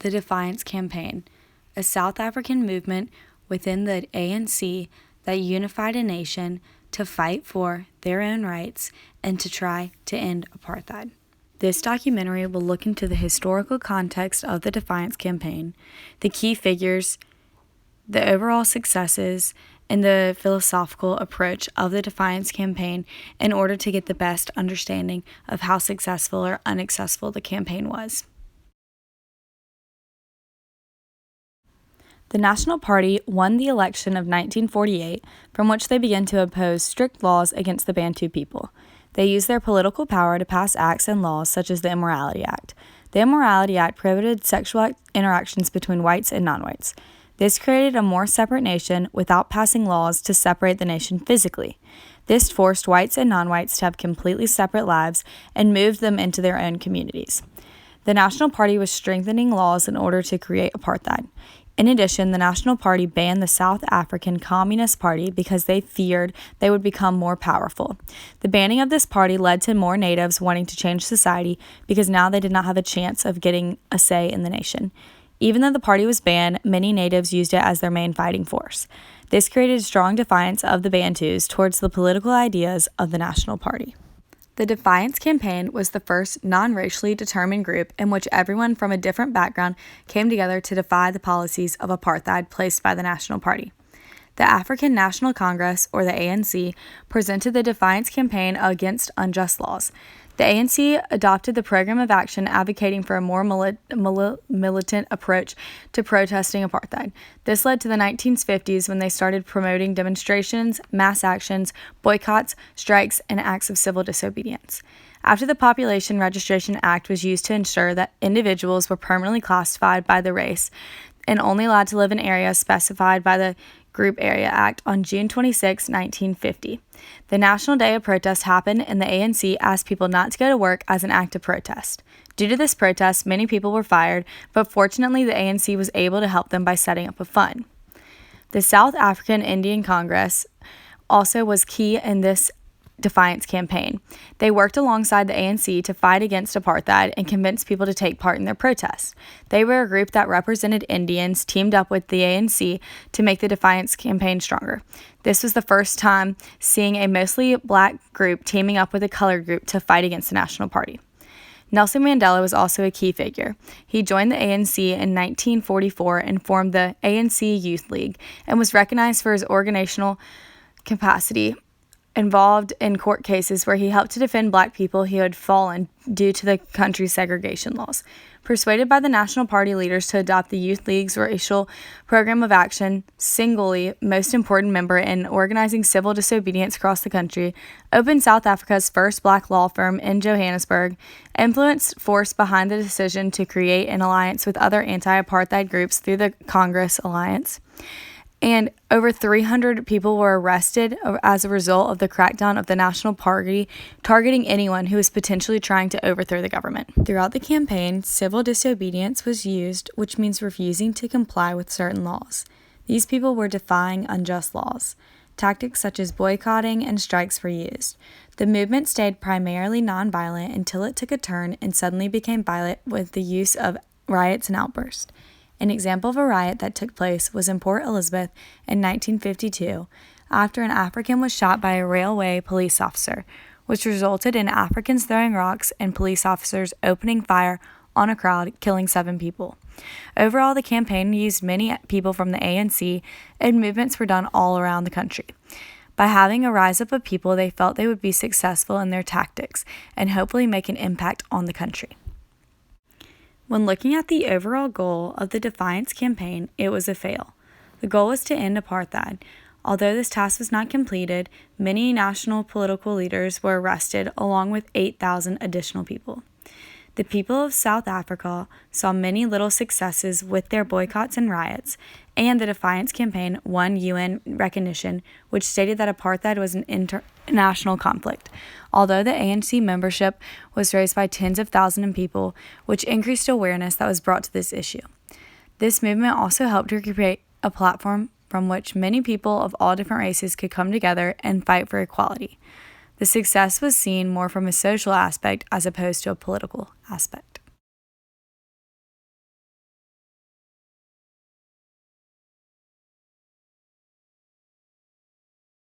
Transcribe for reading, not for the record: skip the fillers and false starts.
the Defiance Campaign, a South African movement within the ANC that unified a nation to fight for their own rights and to try to end apartheid. This documentary will look into the historical context of the Defiance Campaign, the key figures, the overall successes, and the philosophical approach of the Defiance Campaign in order to get the best understanding of how successful or unsuccessful the campaign was. The National Party won the election of 1948, from which they began to oppose strict laws against the Bantu people. They used their political power to pass acts and laws such as the Immorality Act. The Immorality Act prohibited sexual interactions between whites and non-whites. This created a more separate nation without passing laws to separate the nation physically. This forced whites and non-whites to have completely separate lives and moved them into their own communities. The National Party was strengthening laws in order to create apartheid. In addition, the National Party banned the South African Communist Party because they feared they would become more powerful. The banning of this party led to more natives wanting to change society because now they did not have a chance of getting a say in the nation. Even though the party was banned, many natives used it as their main fighting force. This created strong defiance of the Bantus towards the political ideas of the National Party. The Defiance Campaign was the first non-racially determined group in which everyone from a different background came together to defy the policies of apartheid placed by the National Party. The African National Congress, or the ANC, presented the Defiance Campaign against unjust laws. The ANC adopted the program of action advocating for a more militant approach to protesting apartheid. This led to the 1950s when they started promoting demonstrations, mass actions, boycotts, strikes, and acts of civil disobedience. After the Population Registration Act was used to ensure that individuals were permanently classified by the race and only allowed to live in areas specified by the Group Area Act on June 26, 1950. The National Day of Protest happened, and the ANC asked people not to go to work as an act of protest. Due to this protest, many people were fired, but fortunately the ANC was able to help them by setting up a fund. The South African Indian Congress also was key in this Defiance Campaign. They worked alongside the ANC to fight against apartheid and convince people to take part in their protests. They were a group that represented Indians teamed up with the ANC to make the Defiance Campaign stronger. This was the first time seeing a mostly black group teaming up with a colored group to fight against the National Party. Nelson Mandela was also a key figure. He joined the ANC in 1944 and formed the ANC Youth League and was recognized for his organizational capacity, involved in court cases where he helped to defend black people who had fallen due to the country's segregation laws. Persuaded by the National Party leaders to adopt the Youth League's racial program of action, singly most important member in organizing civil disobedience across the country, opened South Africa's first black law firm in Johannesburg, influenced force behind the decision to create an alliance with other anti-apartheid groups through the Congress Alliance, and over 300 people were arrested as a result of the crackdown of the National Party targeting anyone who was potentially trying to overthrow the government. Throughout the campaign, civil disobedience was used, which means refusing to comply with certain laws. These people were defying unjust laws. Tactics such as boycotting and strikes were used. The movement stayed primarily nonviolent until it took a turn and suddenly became violent with the use of riots and outbursts. An example of a riot that took place was in Port Elizabeth in 1952 after an African was shot by a railway police officer, which resulted in Africans throwing rocks and police officers opening fire on a crowd, killing 7 people. Overall, the campaign used many people from the ANC, and movements were done all around the country. By having a rise up of people, they felt they would be successful in their tactics and hopefully make an impact on the country. When looking at the overall goal of the Defiance Campaign, it was a fail. The goal was to end apartheid. Although this task was not completed, many national political leaders were arrested along with 8,000 additional people. The people of South Africa saw many little successes with their boycotts and riots, and the Defiance Campaign won UN recognition, which stated that apartheid was an international conflict. Although the ANC membership was raised by tens of thousands of people, which increased awareness that was brought to this issue. This movement also helped to create a platform from which many people of all different races could come together and fight for equality. The success was seen more from a social aspect as opposed to a political aspect.